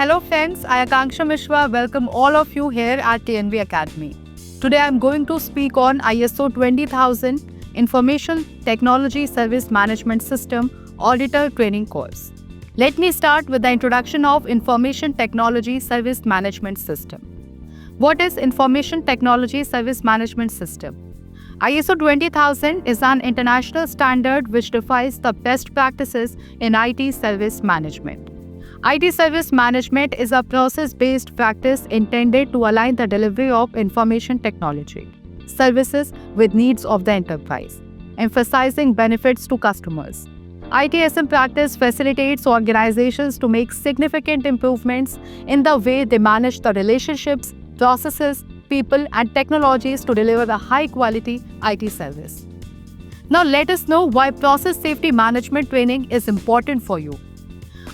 Hello friends, I Akanksha Mishra welcome all of you here at TNV Academy. Today I am going to speak on ISO 20000 Information Technology Service Management System Auditor Training course. Let me start with the introduction of Information Technology Service Management System. What is Information Technology Service Management System? ISO 20000 is an international standard which defines the best practices in IT service management. IT service management is a process-based practice intended to align the delivery of information technology services with needs of the enterprise, emphasizing benefits to customers. ITSM practice facilitates organizations to make significant improvements in the way they manage the relationships, processes, people, and technologies to deliver a high-quality IT service. Now let us know why process safety management training is important for you.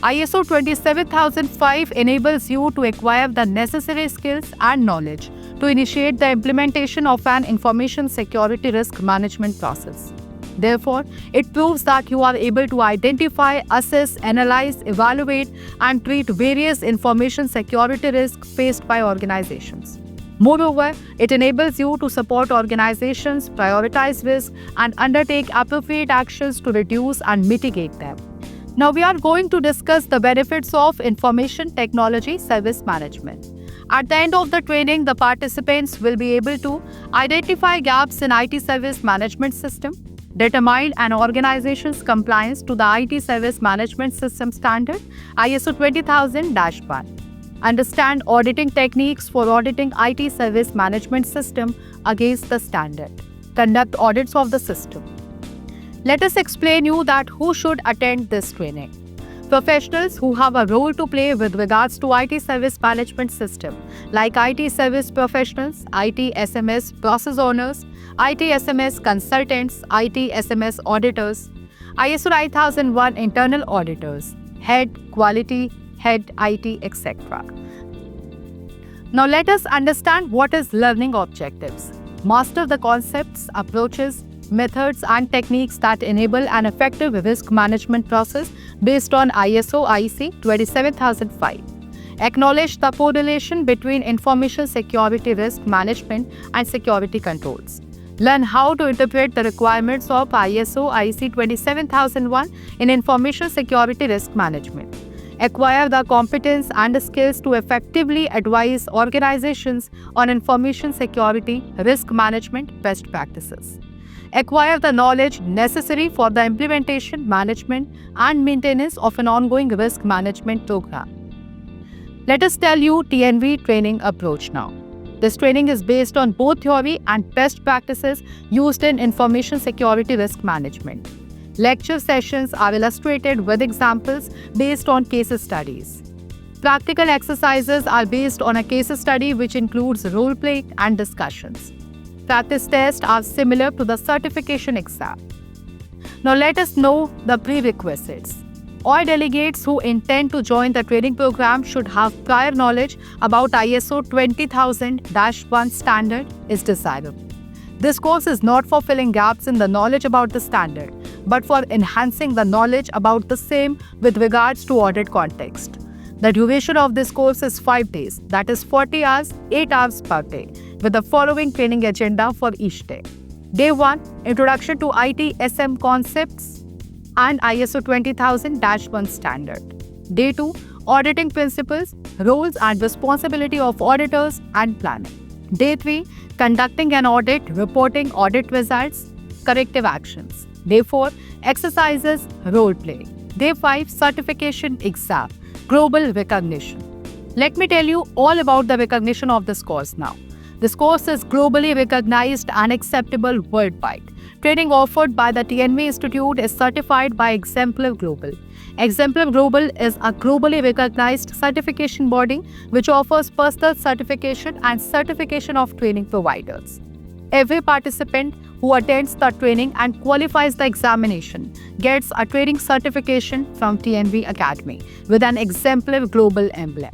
ISO 27005 enables you to acquire the necessary skills and knowledge to initiate the implementation of an information security risk management process. Therefore, it proves that you are able to identify, assess, analyze, evaluate, and treat various information security risks faced by organizations. Moreover, it enables you to support organizations, prioritize risk, and undertake appropriate actions to reduce and mitigate them. Now we are going to discuss the benefits of Information Technology Service Management. At the end of the training, the participants will be able to identify gaps in IT service management system, determine an organization's compliance to the IT service management system standard ISO 20000-1, understand auditing techniques for auditing IT service management system against the standard, conduct audits of the system. Let us explain you that who should attend this training. Professionals who have a role to play with regards to IT service management system, like IT service professionals, IT SMS process owners, IT SMS consultants, IT SMS auditors, ISO 9001 internal auditors, head quality, head IT, etc. Now let us understand what is learning objectives. Master the concepts, approaches, methods and techniques that enable an effective risk management process based on ISO IEC 27005. Acknowledge the correlation between information security risk management and security controls. Learn how to interpret the requirements of ISO IEC 27001 in information security risk management. Acquire the competence and skills to effectively advise organizations on information security risk management best practices. Acquire the knowledge necessary for the implementation, management, and maintenance of an ongoing risk management program. Let us tell you TNV training approach now. This training is based on both theory and best practices used in information security risk management. Lecture sessions are illustrated with examples based on case studies. Practical exercises are based on a case study which includes role play and discussions. Practice tests are similar to the certification exam. Now let us know the prerequisites. All delegates who intend to join the training program should have prior knowledge about ISO 20000-1 standard is desirable. This course is not for filling gaps in the knowledge about the standard, but for enhancing the knowledge about the same with regards to audit context. The duration of this course is 5 days, that is 40 hours, 8 hours per day, with the following training agenda for each day. Day 1, Introduction to ITSM Concepts and ISO 20000-1 Standard. Day 2, Auditing Principles, Roles and Responsibility of Auditors and Planning. Day 3, Conducting an Audit, Reporting Audit Results, Corrective Actions. Day 4, Exercises, Role Play. Day 5, Certification Exam, Global Recognition. Let me tell you all about the recognition of this course now. This course is globally recognized and acceptable worldwide. Training offered by the TNV Institute is certified by Exemplar Global. Exemplar Global is a globally recognized certification body which offers personal certification and certification of training providers. Every participant who attends the training and qualifies the examination gets a training certification from TNV Academy with an Exemplar Global emblem.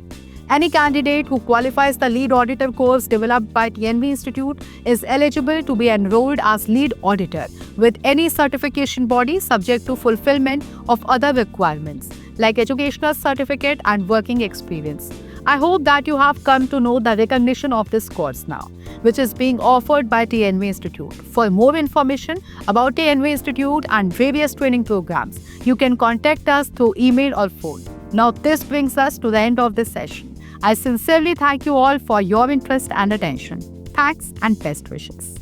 Any candidate who qualifies the lead auditor course developed by TNV Institute is eligible to be enrolled as lead auditor with any certification body subject to fulfillment of other requirements. like educational certificate and working experience. I hope that you have come to know the recognition of this course now, which is being offered by TNV Institute. For more information about TNV Institute and various training programs, you can contact us through email or phone. Now, this brings us to the end of this session. I sincerely thank you all for your interest and attention. Thanks and best wishes.